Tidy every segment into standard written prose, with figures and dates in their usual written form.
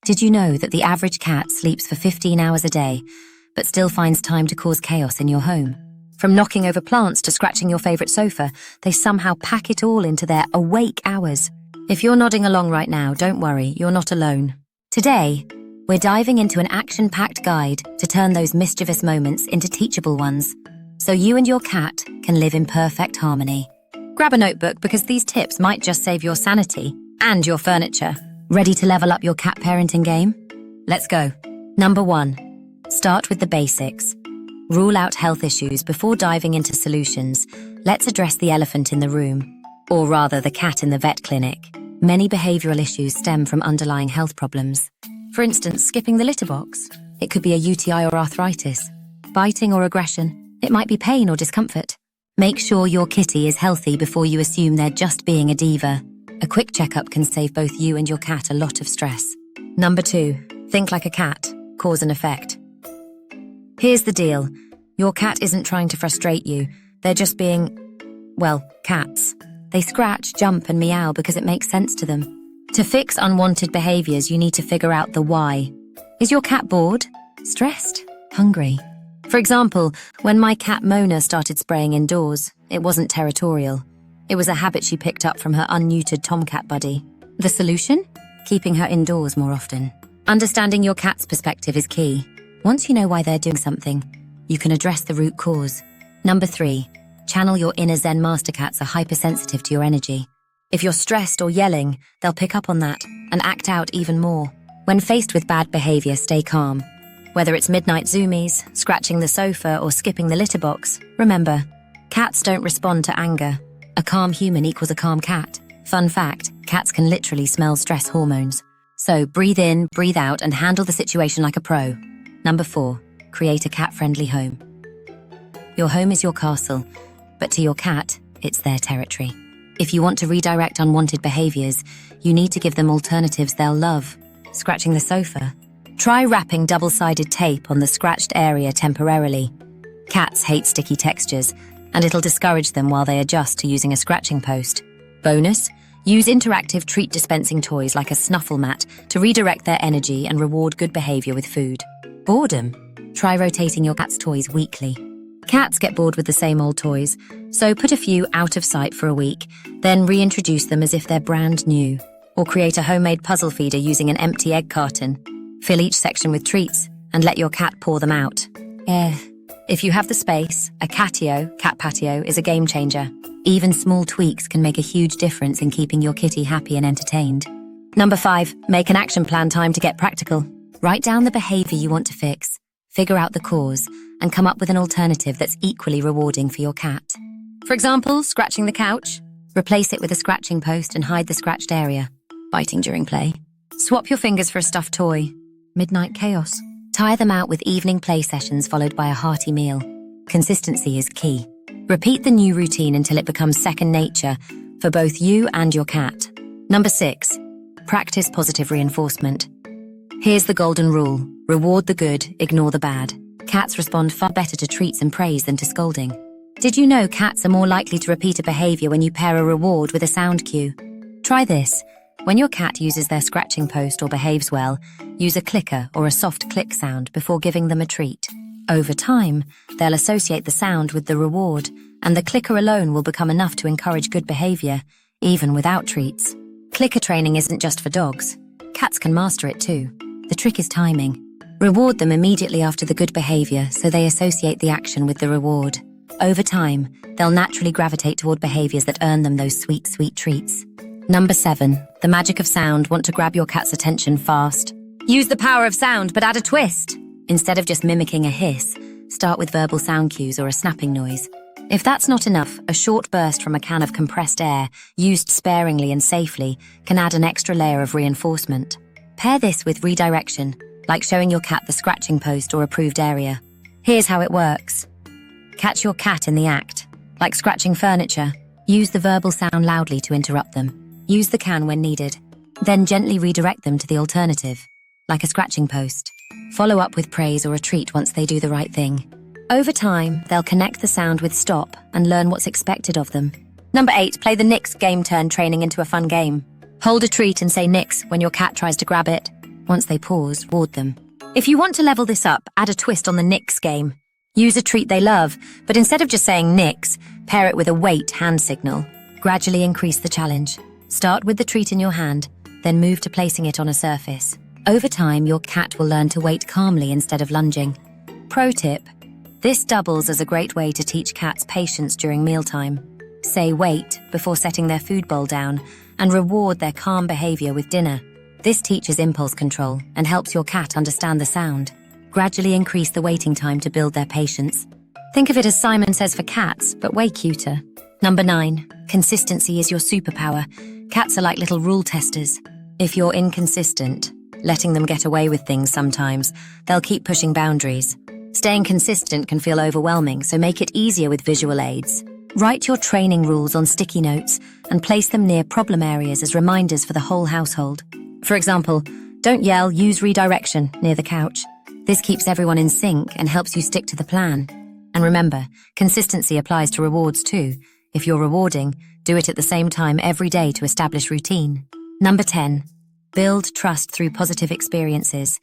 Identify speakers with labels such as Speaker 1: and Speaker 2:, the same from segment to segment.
Speaker 1: Did you know that the average cat sleeps for 15 hours a day, but still finds time to cause chaos in your home? From knocking over plants to scratching your favorite sofa, they somehow pack it all into their awake hours. If you're nodding along right now, don't worry, you're not alone. Today, we're diving into an action-packed guide to turn those mischievous moments into teachable ones, so you and your cat can live in perfect harmony. Grab a notebook because these tips might just save your sanity and your furniture. Ready to level up your cat parenting game? Let's go. Number 1. Start with the basics. Rule out health issues before diving into solutions. Let's address the elephant in the room, or rather the cat in the vet clinic. Many behavioral issues stem from underlying health problems. For instance, skipping the litter box. It could be a UTI or arthritis. Biting or aggression. It might be pain or discomfort. Make sure your kitty is healthy before you assume they're just being a diva. A quick checkup can save both you and your cat a lot of stress. Number 2. Think like a cat. Cause and effect. Here's the deal. Your cat isn't trying to frustrate you. They're just being, well, cats. They scratch, jump, and meow because it makes sense to them. To fix unwanted behaviors, you need to figure out the why. Is your cat bored? Stressed? Hungry? For example, when my cat Mona started spraying indoors, it wasn't territorial. It was a habit she picked up from her unneutered tomcat buddy. The solution? Keeping her indoors more often. Understanding your cat's perspective is key. Once you know why they're doing something, you can address the root cause. Number 3. Channel your inner Zen master cats are hypersensitive to your energy. If you're stressed or yelling, they'll pick up on that and act out even more. When faced with bad behavior, stay calm. Whether it's midnight zoomies, scratching the sofa, or skipping the litter box, remember, cats don't respond to anger. A calm human equals a calm cat. Fun fact, cats can literally smell stress hormones. So breathe in, breathe out, and handle the situation like a pro. Number 4, create a cat-friendly home. Your home is your castle, but to your cat, it's their territory. If you want to redirect unwanted behaviors, you need to give them alternatives they'll love. Scratching the sofa? Try wrapping double-sided tape on the scratched area temporarily. Cats hate sticky textures, and it'll discourage them while they adjust to using a scratching post. Bonus, use interactive treat dispensing toys like a snuffle mat to redirect their energy and reward good behavior with food. Boredom? Try rotating your cat's toys weekly. Cats get bored with the same old toys, so put a few out of sight for a week, then reintroduce them as if they're brand new. Or create a homemade puzzle feeder using an empty egg carton. Fill each section with treats and let your cat pour them out. If you have the space, a cat patio is a game changer. Even small tweaks can make a huge difference in keeping your kitty happy and entertained. Number 5, make an action plan. Time to get practical. Write down the behavior you want to fix, figure out the cause, and come up with an alternative that's equally rewarding for your cat. For example, scratching the couch. Replace it with a scratching post and hide the scratched area. Biting during play. Swap your fingers for a stuffed toy. Midnight chaos. Tire them out with evening play sessions followed by a hearty meal. Consistency is key. Repeat the new routine until it becomes second nature for both you and your cat. Number 6, practice positive reinforcement. Here's the golden rule. Reward the good, ignore the bad. Cats respond far better to treats and praise than to scolding. Did you know cats are more likely to repeat a behavior when you pair a reward with a sound cue? Try this. When your cat uses their scratching post or behaves well, use a clicker or a soft click sound before giving them a treat. Over time, they'll associate the sound with the reward, and the clicker alone will become enough to encourage good behavior, even without treats. Clicker training isn't just for dogs. Cats can master it too. The trick is timing. Reward them immediately after the good behavior so they associate the action with the reward. Over time, they'll naturally gravitate toward behaviors that earn them those sweet, sweet treats. Number 7, the magic of sound. Want to grab your cat's attention fast? Use the power of sound, but add a twist. Instead of just mimicking a hiss, start with verbal sound cues or a snapping noise. If that's not enough, a short burst from a can of compressed air, used sparingly and safely, can add an extra layer of reinforcement. Pair this with redirection, like showing your cat the scratching post or approved area. Here's how it works. Catch your cat in the act. Like scratching furniture, use the verbal sound loudly to interrupt them. Use the can when needed. Then gently redirect them to the alternative, like a scratching post. Follow up with praise or a treat once they do the right thing. Over time, they'll connect the sound with stop and learn what's expected of them. Number 8, play the nix game turn training into a fun game. Hold a treat and say nix when your cat tries to grab it. Once they pause, reward them. If you want to level this up, add a twist on the Nix game. Use a treat they love, but instead of just saying Nix, pair it with a wait hand signal. Gradually increase the challenge. Start with the treat in your hand, then move to placing it on a surface. Over time, your cat will learn to wait calmly instead of lunging. Pro tip: this doubles as a great way to teach cats patience during mealtime. Say wait before setting their food bowl down and reward their calm behavior with dinner. This teaches impulse control and helps your cat understand the sound. Gradually increase the waiting time to build their patience. Think of it as Simon Says for cats, but way cuter. Number 9. Consistency is your superpower. Cats are like little rule testers. If you're inconsistent, letting them get away with things sometimes, they'll keep pushing boundaries. Staying consistent can feel overwhelming, so make it easier with visual aids. Write your training rules on sticky notes and place them near problem areas as reminders for the whole household. For example, don't yell, use redirection near the couch. This keeps everyone in sync and helps you stick to the plan. And remember, consistency applies to rewards too. If you're rewarding, do it at the same time every day to establish routine. Number 10. Build trust through positive experiences.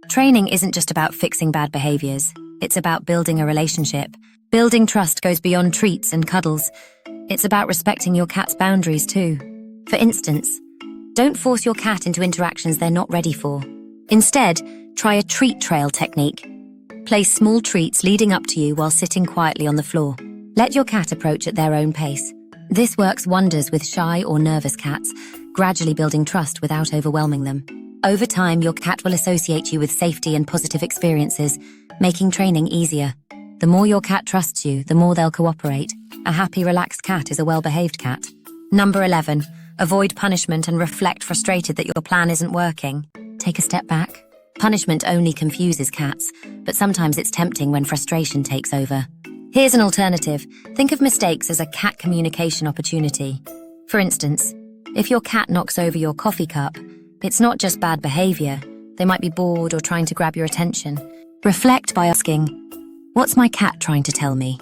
Speaker 1: Training isn't just about fixing bad behaviors. It's about building a relationship. Building trust goes beyond treats and cuddles. It's about respecting your cat's boundaries too. For instance, don't force your cat into interactions they're not ready for. Instead, try a treat trail technique. Place small treats leading up to you while sitting quietly on the floor. Let your cat approach at their own pace. This works wonders with shy or nervous cats, gradually building trust without overwhelming them. Over time, your cat will associate you with safety and positive experiences, making training easier. The more your cat trusts you, the more they'll cooperate. A happy, relaxed cat is a well-behaved cat. Number 11. Avoid punishment and reflect frustrated that your plan isn't working. Take a step back. Punishment only confuses cats, but sometimes it's tempting when frustration takes over. Here's an alternative. Think of mistakes as a cat communication opportunity. For instance, if your cat knocks over your coffee cup, it's not just bad behavior. They might be bored or trying to grab your attention. Reflect by asking, "What's my cat trying to tell me?"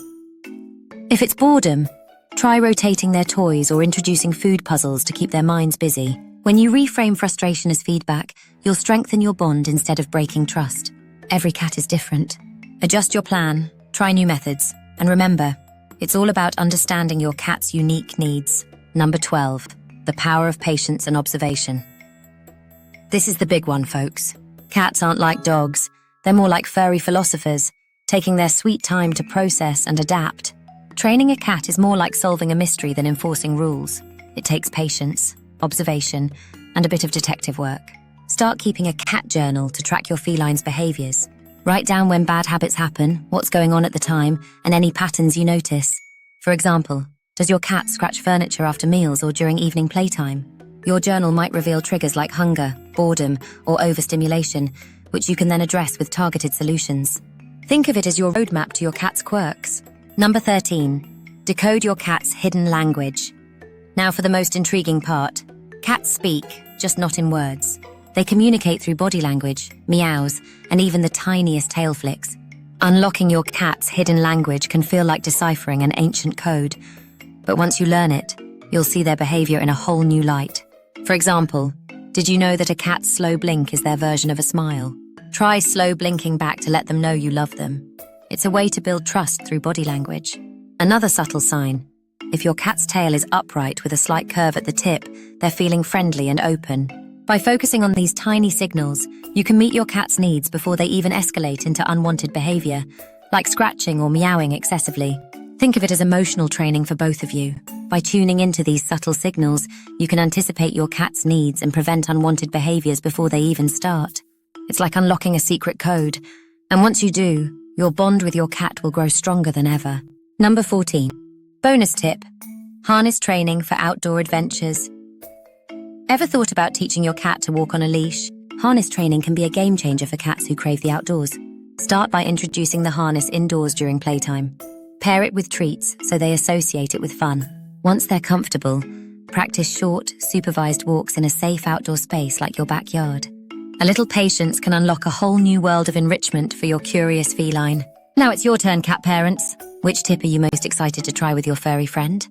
Speaker 1: If it's boredom, try rotating their toys or introducing food puzzles to keep their minds busy. When you reframe frustration as feedback, you'll strengthen your bond instead of breaking trust. Every cat is different. Adjust your plan, try new methods, and remember, it's all about understanding your cat's unique needs. Number 12. The power of patience and observation. This is the big one, folks. Cats aren't like dogs. They're more like furry philosophers, taking their sweet time to process and adapt. Training a cat is more like solving a mystery than enforcing rules. It takes patience, observation, and a bit of detective work. Start keeping a cat journal to track your feline's behaviors. Write down when bad habits happen, what's going on at the time, and any patterns you notice. For example, does your cat scratch furniture after meals or during evening playtime? Your journal might reveal triggers like hunger, boredom, or overstimulation, which you can then address with targeted solutions. Think of it as your roadmap to your cat's quirks. Number 13. Decode your cat's hidden language. Now for the most intriguing part. Cats speak, just not in words. They communicate through body language, meows, and even the tiniest tail flicks. Unlocking your cat's hidden language can feel like deciphering an ancient code. But once you learn it, you'll see their behavior in a whole new light. For example, did you know that a cat's slow blink is their version of a smile? Try slow blinking back to let them know you love them. It's a way to build trust through body language. Another subtle sign. If your cat's tail is upright with a slight curve at the tip, they're feeling friendly and open. By focusing on these tiny signals, you can meet your cat's needs before they even escalate into unwanted behavior, like scratching or meowing excessively. Think of it as emotional training for both of you. By tuning into these subtle signals, you can anticipate your cat's needs and prevent unwanted behaviors before they even start. It's like unlocking a secret code, and once you do, your bond with your cat will grow stronger than ever. Number 14. Bonus tip. Harness training for outdoor adventures. Ever thought about teaching your cat to walk on a leash? Harness training can be a game changer for cats who crave the outdoors. Start by introducing the harness indoors during playtime. Pair it with treats so they associate it with fun. Once they're comfortable, practice short, supervised walks in a safe outdoor space like your backyard. A little patience can unlock a whole new world of enrichment for your curious feline. Now it's your turn, cat parents. Which tip are you most excited to try with your furry friend?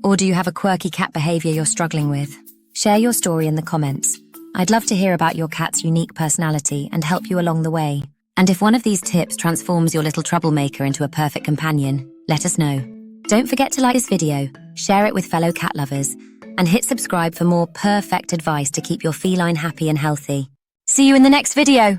Speaker 1: Or do you have a quirky cat behavior you're struggling with? Share your story in the comments. I'd love to hear about your cat's unique personality and help you along the way. And if one of these tips transforms your little troublemaker into a perfect companion, let us know. Don't forget to like this video, share it with fellow cat lovers, and hit subscribe for more perfect advice to keep your feline happy and healthy. See you in the next video!